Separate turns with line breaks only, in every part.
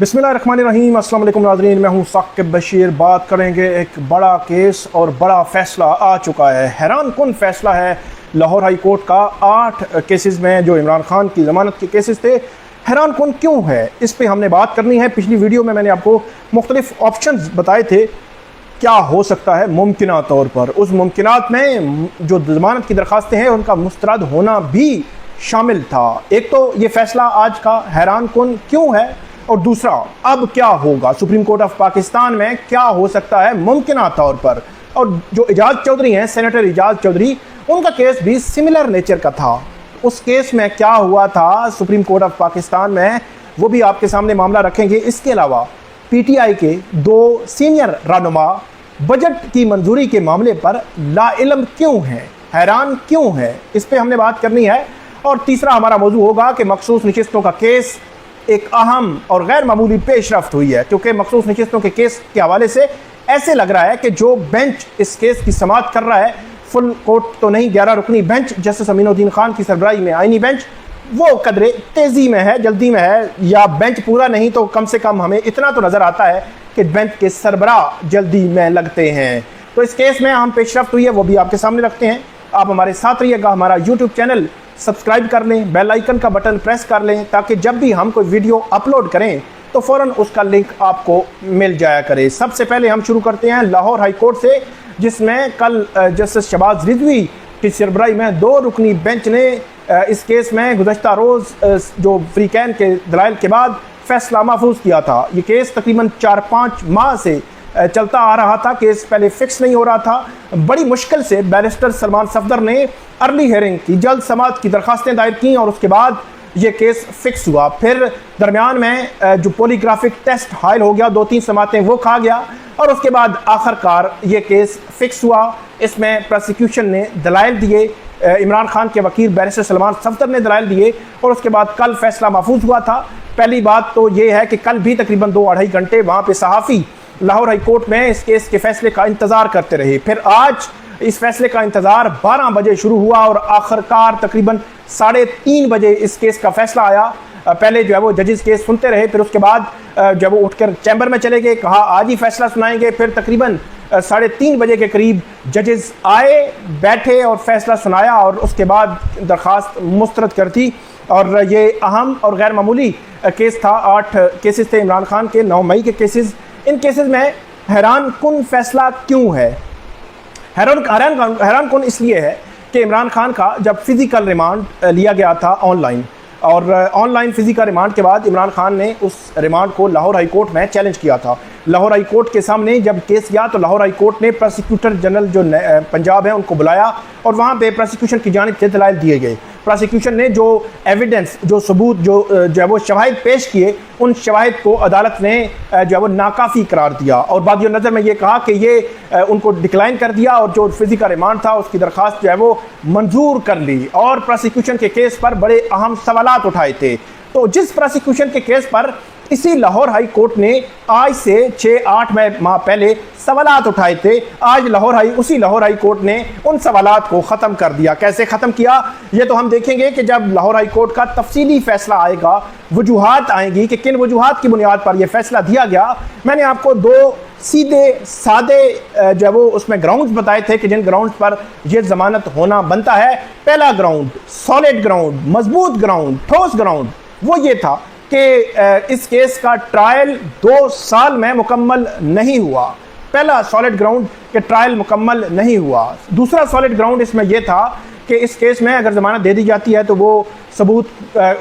बिस्मिल्लाहिर्रहमानिर्रहीम। अस्सलाम वालेकुम नाज़रीन, मैं हूँ साकिब बशीर। बात करेंगे एक बड़ा केस और बड़ा फ़ैसला आ चुका है। हैरान कुन फ़ैसला है लाहौर हाई कोर्ट का। 8 केसेस में जो इमरान खान की ज़मानत के केसेस थे, हैरान कुन क्यों है, इस पे हमने बात करनी है। पिछली वीडियो में मैंने आपको मुख्तलिफ ऑप्शंस बताए थे क्या हो सकता है मुमकिना तौर पर। उस मुमकिनात में जो ज़मानत की दरख्वास्तें हैं उनका मुस्तरद होना भी शामिल था। एक तो ये फ़ैसला आज का हैरान कुन क्यों है, और दूसरा अब क्या होगा सुप्रीम कोर्ट ऑफ पाकिस्तान में, क्या हो सकता है मुमकिना तौर पर। और जो एजाज चौधरी हैं, सेनेटर एजाज चौधरी, उनका केस भी सिमिलर नेचर का था। उस केस में क्या हुआ था सुप्रीम कोर्ट ऑफ पाकिस्तान में, वो भी आपके सामने मामला रखेंगे। इसके अलावा पीटीआई के 2 सीनियर रहनुमा बजट की मंजूरी के मामले पर लाइल्म क्यों हैं, हैरान क्यों है, इस पर हमने बात करनी है। और तीसरा हमारा मौजू होगा कि मखसूस नशिस्तों का केस एक अहम और गैर मामूली पेशरफ्त हुई है, क्योंकि मखसूस नशिस्तों के केस के हवाले से ऐसे लग रहा है कि जो बेंच इस केस की समाअत कर रहा है, फुल कोर्ट तो नहीं, 11 रुकनी बेंच जस्टिस अमीनुद्दीन खान की सरबराही में आईनी बेंच, वो कदरे तेज़ी में है, जल्दी में है, या बेंच पूरा नहीं तो कम से कम हमें इतना तो नज़र आता है कि बेंच के सरबराह जल्दी में लगते हैं। तो इस केस में अहम पेशरफ्त हुई है, वो भी आपके सामने रखते हैं। आप हमारे साथ रहिएगा। हमारा यूट्यूब चैनल सब्सक्राइब कर लें, बेल आइकन का बटन प्रेस कर लें, ताकि जब भी हम कोई वीडियो अपलोड करें तो फ़ौरन उसका लिंक आपको मिल जाया करे। सबसे पहले हम शुरू करते हैं लाहौर हाई कोर्ट से, जिसमें कल जस्टिस शहबाज रिजवी की सरबराही में 2 रुकनी बेंच ने इस केस में गुज़श्ता रोज़ जो फ्रीकैन के दलाइल के बाद फैसला महफूज किया था। ये केस तकरीबन 4-5 माह से चलता आ रहा था। केस पहले फिक्स नहीं हो रहा था। बड़ी मुश्किल से बैरिस्टर सलमान सफदर ने अर्ली हेयरिंग की, जल्द समाअत की दरख्वास्तें दायर की, और उसके बाद ये केस फिक्स हुआ। फिर दरमियान में जो पॉलीग्राफिक टेस्ट हायल हो गया, 2-3 समाअतें वो खा गया, और उसके बाद आखिरकार ये केस फिक्स हुआ। इसमें प्रोसिक्यूशन ने दलाइल दिए, इमरान खान के वकील बैरिस्टर सलमान सफदर ने दलाइल दिए, और उसके बाद कल फैसला महफूज हुआ था। पहली बात तो ये है कि कल भी तकरीबन 2-2.5 घंटे वहाँ पर सहाफ़ी लाहौर हाई कोर्ट में इस केस के फैसले का इंतज़ार करते रहे। फिर आज इस फैसले का इंतज़ार 12 बजे शुरू हुआ, और आखिरकार तकरीबन 3:30 बजे इस केस का फैसला आया। पहले जो है वो जजेस केस सुनते रहे, फिर उसके बाद जब वो उठकर चैम्बर में चले गए, कहा आज ही फैसला सुनाएंगे। फिर तकरीबन 3:30 बजे के करीब जजेस आए, बैठे और फैसला सुनाया, और उसके बाद दरख्वास्त मुस्तरद कर दी। और ये अहम और गैर मामूली केस था। 8 केसेस थे इमरान खान के, 9 मई के केसेस। इन केसेस में हैरान कुन फैसला क्यों है? हैरान कुन इसलिए है कि इमरान खान का जब फिज़िकल रिमांड लिया गया था ऑनलाइन, और ऑनलाइन फिज़िकल रिमांड के बाद इमरान खान ने उस रिमांड को लाहौर हाई कोर्ट में चैलेंज किया था। लाहौर हाई कोर्ट के सामने जब केस गया तो लाहौर हाई कोर्ट ने प्रोसिक्यूटर जनरल जो पंजाब है उनको बुलाया, और वहाँ पे प्रोसिक्यूशन की जानिब से दलाइल दिए गए। प्रोसिक्यूशन ने जो एविडेंस, जो सबूत, जो है वो शवाहिद पेश किए, उन शवाहिद को अदालत ने जो है वो नाकाफ़ी करार दिया, और बाद नज़र में ये कहा कि ये उनको डिक्लाइन कर दिया, और जो फिज़िकल रिमांड था उसकी दरख्वास्त जो है वो मंजूर कर ली। और प्रोसिक्यूशन के केस पर बड़े अहम सवालात उठाए थे। तो जिस प्रोसिक्यूशन के केस पर इसी लाहौर हाई कोर्ट ने आज से 6-8 माह पहले सवालात उठाए थे, आज उसी लाहौर हाई कोर्ट ने उन सवालात को ख़त्म कर दिया। कैसे ख़त्म किया ये तो हम देखेंगे कि जब लाहौर हाई कोर्ट का तफसीली फ़ैसला आएगा, वजूहात आएंगी कि किन वजूहात की बुनियाद पर यह फ़ैसला दिया गया। मैंने आपको 2 सीधे सादे जो है वो उसमें ग्राउंड्स बताए थे कि जिन ग्राउंड्स पर यह ज़मानत होना बनता है। पहला ग्राउंड, सॉलिड ग्राउंड, मजबूत ग्राउंड, ठोस ग्राउंड, वो ये था कि इस केस का ट्रायल 2 साल में मुकम्मल नहीं हुआ। पहला सॉलिड ग्राउंड कि ट्रायल मुकम्मल नहीं हुआ। दूसरा सॉलिड ग्राउंड इसमें यह था कि इस केस में अगर ज़मानत दे दी जाती है तो वो सबूत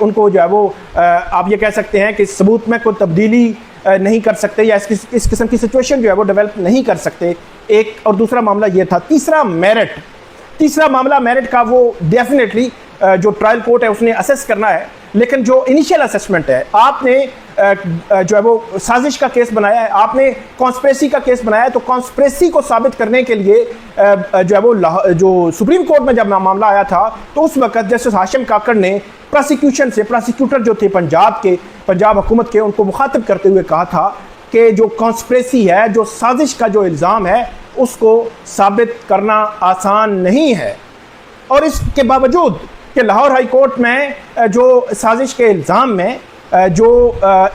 उनको जो है वो आप ये कह सकते हैं कि सबूत में कोई तब्दीली नहीं कर सकते, या इस किस्म की सिचुएशन जो है वो डेवलप नहीं कर सकते। एक और दूसरा मामला ये था। तीसरा मामला मेरिट का, वो डेफिनेटली जो ट्रायल कोर्ट है उसने असेस करना है, लेकिन जो इनिशियल असेसमेंट है, आपने जो है वो साजिश का केस बनाया है, आपने कॉन्स्पिरेसी का केस बनाया है, तो कॉन्स्पिरेसी को साबित करने के लिए जो है वो जो सुप्रीम कोर्ट में जब मामला आया था तो उस वक्त जस्टिस हाशिम काकड़ ने प्रोसिक्यूटर जो थे पंजाब हुकूमत के, उनको मुखातिब करते हुए कहा था कि जो कॉन्स्पिरेसी है, जो साजिश का जो इल्ज़ाम है, उसको साबित करना आसान नहीं है। और इसके बावजूद कि लाहौर हाई कोर्ट में जो साजिश के इल्ज़ाम में जो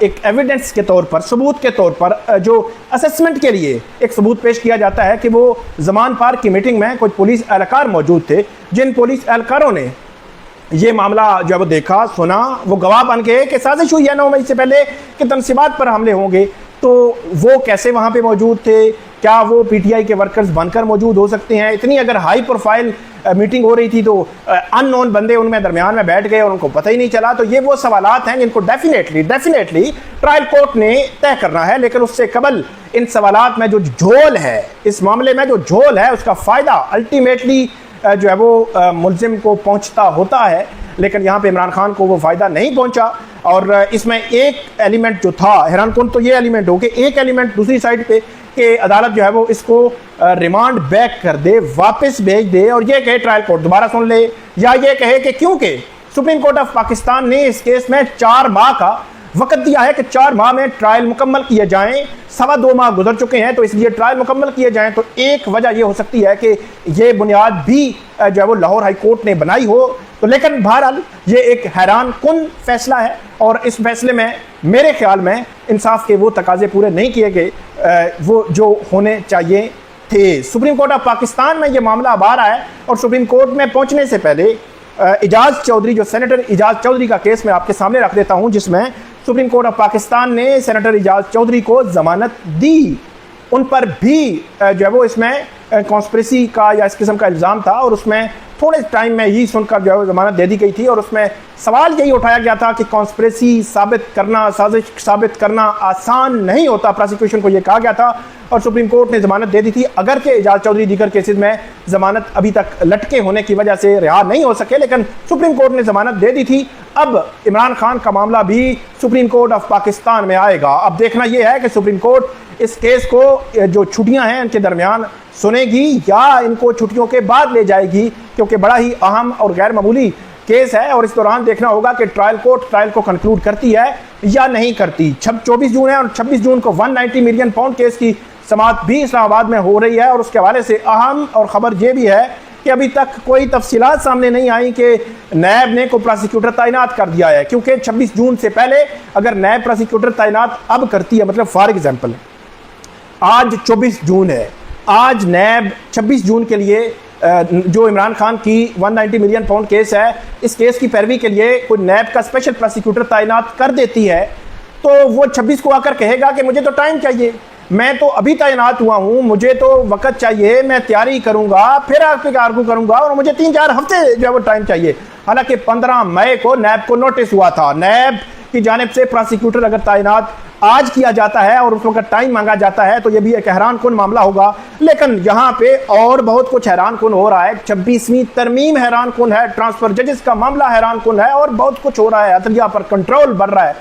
एक एविडेंस के तौर पर, सबूत के तौर पर, जो असेसमेंट के लिए एक सबूत पेश किया जाता है कि वो ज़मान पार्क की मीटिंग में कुछ पुलिस एहलकार मौजूद थे, जिन पुलिस एहलकारों ने ये मामला जब देखा, सुना, वो गवाह बन गए कि साजिश हुई है 9 मई से पहले कि तनसीबात पर हमले होंगे, तो वो कैसे वहाँ पे मौजूद थे? क्या वो पीटीआई के वर्कर्स बनकर मौजूद हो सकते हैं? इतनी अगर हाई प्रोफाइल मीटिंग हो रही थी तो अननोन बंदे उनमें दरमियान में बैठ गए और उनको पता ही नहीं चला। तो ये वो सवालात हैं जिनको डेफिनेटली ट्रायल कोर्ट ने तय करना है। लेकिन उससे कबल इन सवालात में जो झोल है, इस मामले में जो झोल है, उसका फ़ायदा अल्टीमेटली जो है वो मुल्जिम को पहुंचता होता है। लेकिन यहाँ पे इमरान खान को वो फ़ायदा नहीं पहुंचा। और इसमें एक एलिमेंट जो था, हैरान कौन तो ये एलिमेंट हो कि एक एलिमेंट दूसरी साइड पे कि अदालत जो है वो इसको रिमांड बैक कर दे, वापस भेज दे और ये कहे ट्रायल कोर्ट दोबारा सुन ले, या ये कहे कि क्योंकि सुप्रीम कोर्ट ऑफ पाकिस्तान ने इस केस में 4 माह का वक्त दिया है कि 4 माह में ट्रायल मुकम्मल किए जाएं, 2.25 माह गुजर चुके हैं, तो इसलिए ट्रायल मुकम्मल किए जाएं। तो एक वजह ये हो सकती है कि ये बुनियाद भी जो है वो लाहौर हाई कोर्ट ने बनाई हो। तो लेकिन बहरहाल ये एक हैरान कुन फैसला है और इस फैसले में मेरे ख्याल में इंसाफ के वो तकाजे पूरे नहीं किए गए वो जो होने चाहिए थे। सुप्रीम कोर्ट ऑफ पाकिस्तान में ये मामला अब आ रहा है और सुप्रीम कोर्ट में पहुंचने से पहले इजाज चौधरी, जो सेनेटर इजाज चौधरी का केस मैं आपके सामने रख देता हूं, जिसमें सुप्रीम कोर्ट ऑफ पाकिस्तान ने सेनेटर इजाज चौधरी को जमानत दी। उन पर भी जो है वो इसमें कॉन्स्पिरेसी का या इस किस्म का इल्ज़ाम था और उसमें थोड़े टाइम में ही सुनकर जो है वो ज़मानत दे दी गई थी। और उसमें सवाल यही उठाया गया था कि कॉन्स्पिरेसी साबित करना, साजिश साबित करना आसान नहीं होता, प्रोसिक्यूशन को ये कहा गया था और सुप्रीम कोर्ट ने ज़मानत दे दी थी। अगर के इजाज चौधरी दीगर केसेस में ज़मानत अभी तक लटके होने की वजह से रिहा नहीं हो सके, लेकिन सुप्रीम कोर्ट ने ज़मानत दे दी थी। अब इमरान खान का मामला भी सुप्रीम कोर्ट ऑफ पाकिस्तान में आएगा। अब देखना यह है कि सुप्रीम कोर्ट इस केस को जो छुट्टियां हैं इनके दरमियान सुनेगी या इनको छुट्टियों के बाद ले जाएगी, क्योंकि बड़ा ही अहम और गैर मामूली केस है। और इस दौरान देखना होगा कि ट्रायल कोर्ट ट्रायल को कंक्लूड करती है या नहीं करती। 24 जून है और 26 जून को 190 मिलियन पाउंड केस की समाअत भी इस्लामाबाद में हो रही है। और उसके हवाले से अहम और ख़बर यह भी है कि अभी तक कोई तफसीलात सामने नहीं आई कि नैब ने को प्रोसिक्यूटर तैनात कर दिया है, क्योंकि 26 जून से पहले अगर नैब प्रोसिक्यूटर तैनात अब करती है, मतलब फॉर एग्जाम्पल आज 24 जून है, आज नैब 26 जून के लिए जो इमरान खान की 190 मिलियन पाउंड केस है, इस केस की पैरवी के लिए कोई नैब का स्पेशल प्रोसिक्यूटर तैनात कर देती है, तो वो 26 को आकर कहेगा कि मुझे तो टाइम चाहिए, मैं तो अभी तैनात हुआ हूँ, मुझे तो वक्त चाहिए, मैं तैयारी करूँगा, फिर आपके आर्गू करूँगा और मुझे 3-4 हफ्ते जो है वो टाइम चाहिए। हालांकि 15 मई को नैब को नोटिस हुआ था। नैब की जानिब से प्रोसिक्यूटर अगर तैनात आज किया जाता है और उस वक्त टाइम मांगा जाता है तो यह भी एक हैरान कुन मामला होगा। लेकिन यहाँ पे और बहुत कुछ हैरान कुन हो रहा है। 26वीं तरमीम हैरान कुन है, ट्रांसफर जजेस का मामला हैरान कुन है और बहुत कुछ हो रहा है, अदलिया पर कंट्रोल बढ़ रहा है।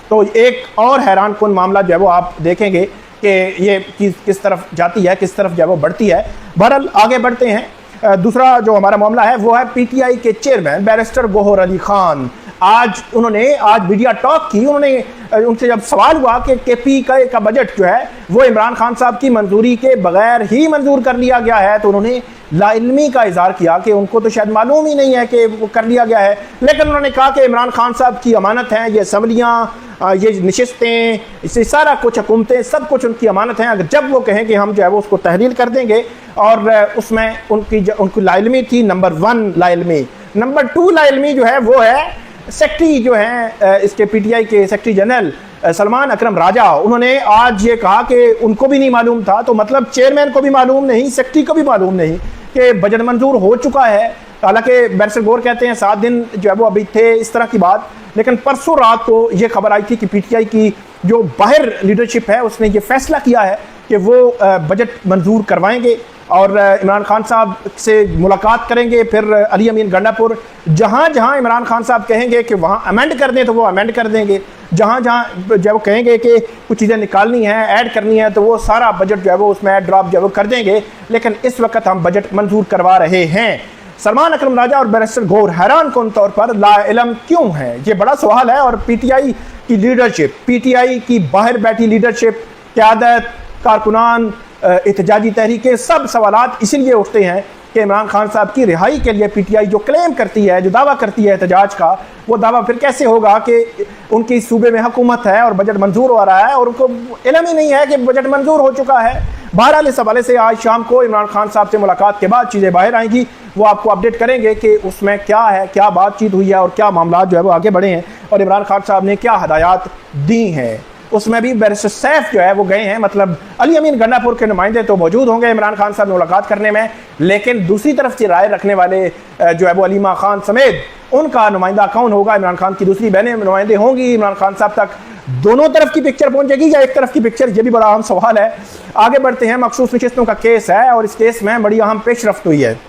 तो एक और हैरान कुन मामला जो है वो आप देखेंगे कि ये किस तरफ जाती है, किस तरफ जो है वो बढ़ती है। बहरहाल आगे बढ़ते हैं। दूसरा जो हमारा मामला है वो है पीटीआई के चेयरमैन बैरिस्टर गौहर अली खान। आज मीडिया टॉक की, उनसे जब सवाल हुआ कि केपी का बजट जो है वो इमरान खान साहब की मंजूरी के बगैर ही मंजूर कर लिया गया है, तो उन्होंने लाइल्मी का इजहार किया कि उनको तो शायद मालूम ही नहीं है कि वो कर लिया गया है। लेकिन उन्होंने कहा कि इमरान खान साहब की अमानत है, ये असम्बलियाँ, ये नशिस्तें, इससे सारा कुछ, हुकूमतें, सब कुछ उनकी अमानत हैं। अगर जब वो कहें कि हम जो है वो उसको तहलील कर देंगे, और उसमें उनकी लाइल्मी थी नंबर 1 लाइल्मी। नंबर 2 लाइल्मी जो है वो है सेक्रेटरी जो हैं इसके पीटीआई के सेक्रेटरी जनरल सलमान अकरम राजा। उन्होंने आज ये कहा कि उनको भी नहीं मालूम था, तो मतलब चेयरमैन को भी मालूम नहीं, सेक्रेटरी को भी मालूम नहीं कि बजट मंजूर हो चुका है। हालांकि बैरिस्टर गौहर कहते हैं 7 दिन जो है वो अभी थे इस तरह की बात, लेकिन परसों रात को ये खबर आई थी कि पीटीआई की जो बाहर लीडरशिप है उसने ये फैसला किया है कि वो बजट मंजूर करवाएंगे और इमरान खान साहब से मुलाकात करेंगे। फिर अली अमीन गंडापुर, जहाँ जहाँ इमरान खान साहब कहेंगे कि वहाँ अमेंड कर दें तो वो अमेंड कर देंगे, जहाँ जहाँ जब वो कहेंगे कि कुछ चीज़ें निकालनी है, ऐड करनी है, तो वो सारा बजट जो है वो उसमें ऐड ड्रॉप जो है वो कर देंगे। लेकिन इस वक्त हम बजट मंजूर करवा रहे हैं। सलमान अकरम राजा और बैरिस्टर गौहर हैरान कौन तौर पर लाइल्म क्यों है, ये बड़ा सवाल है। और पीटीआई की लीडरशिप, पीटीआई की बाहर बैठी लीडरशिप, क़यादत, कारकुनान, एहतजाजी तहरीकें, सब सवालात इसलिए उठते हैं कि इमरान खान साहब की रिहाई के लिए पीटीआई जो क्लेम करती है, जो दावा करती है एहतजाज का, वो दावा फिर कैसे होगा कि उनकी सूबे में हुकूमत है और बजट मंजूर हो रहा है और उनको इल्म ही नहीं है कि बजट मंजूर हो चुका है। बहरहाल इस हवाले से आज शाम को इमरान खान साहब से मुलाकात के बाद चीज़ें बाहर आएंगी, वो आपको अपडेट करेंगे कि उसमें क्या है, क्या बातचीत हुई है और क्या मामला जो है वो आगे बढ़े हैं और इमरान खान साहब ने क्या हदायत दी हैं। उसमें भी बैरिस्टर सैफ जो है वो गए हैं, मतलब अली अमीन गन्नापुर के नुमाइंदे तो मौजूद होंगे इमरान खान साहब मुलाकात करने में, लेकिन दूसरी तरफ से राय रखने वाले जो है वो अलीमा खान समेत उनका नुमाइंदा कौन होगा, इमरान खान की दूसरी बहनें नुमाइंदे होंगी, इमरान खान साहब तक दोनों तरफ की पिक्चर पहुंचेगी या एक तरफ की पिक्चर, ये भी बड़ा अहम सवाल है। आगे बढ़ते हैं, मखसूस नशिस्तों का केस है और इस केस में बड़ी अहम पेशरफ्त हुई है।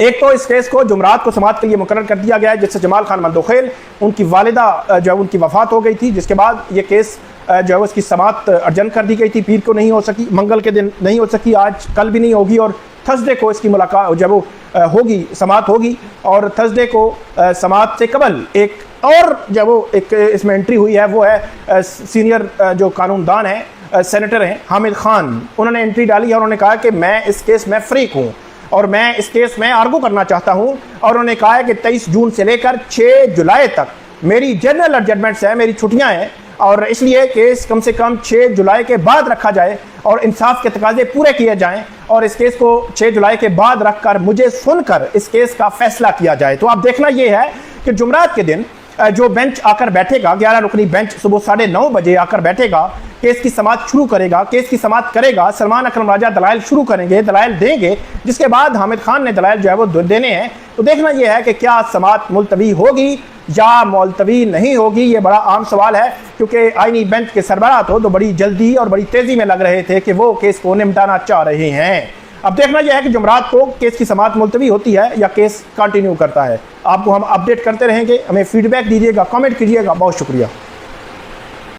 एक तो इस केस को जुमरात को समाअत के लिए मुकर्रर कर दिया गया है, जिससे जमाल खान मंदोखेल उनकी वालिदा जो है उनकी वफात हो गई थी, जिसके बाद ये केस जो है उसकी समाअत अर्जन कर दी गई थी। पीर को नहीं हो सकी, मंगल के दिन नहीं हो सकी, आज कल भी नहीं होगी और थर्सडे को इसकी मुलाकात जब वो होगी, समाअत होगी और थर्सडे को समाअत से कबल एक और जब वो एक इसमें एंट्री हुई है, वो है सीनियर जो कानूनदान है, सेनेटर हैं हामिद खान, उन्होंने एंट्री डाली है और उन्होंने कहा कि मैं इस केस में फ्रीक हूँ और मैं इस केस में आर्गू करना चाहता हूँ। और उन्होंने कहा है कि 23 जून से लेकर 6 जुलाई तक मेरी जनरल एडजमेंट्स है, मेरी छुट्टियाँ हैं और इसलिए केस कम से कम 6 जुलाई के बाद रखा जाए और इंसाफ के तकाजे पूरे किए जाएं और इस केस को 6 जुलाई के बाद रखकर मुझे सुनकर इस केस का फैसला किया जाए। तो आप देखना यह है कि जुमरात के दिन जो बेंच आकर बैठेगा, 11 रुकनी बेंच सुबह 9:30 बजे आकर बैठेगा, केस की समाअत शुरू करेगा, केस की समाअत करेगा, सलमान अकरम राजा दलाइल शुरू करेंगे, दलाइल देंगे, जिसके बाद हामिद खान ने दलाइल जो है वो देने हैं। तो देखना यह है कि क्या समाअत मुलतवी होगी या मुलतवी नहीं होगी, ये बड़ा आम सवाल है, क्योंकि आईनी बेंच के सरबराह तो बड़ी जल्दी और बड़ी तेजी में लग रहे थे कि वो केस को निपटाना चाह रहे हैं। अब देखना यह है कि जुमरात को केस की समाअत मुलतवी होती है या केस कंटिन्यू करता है। आपको हम अपडेट करते रहेंगे, हमें फीडबैक दीजिएगा, कमेंट कीजिएगा। बहुत शुक्रिया।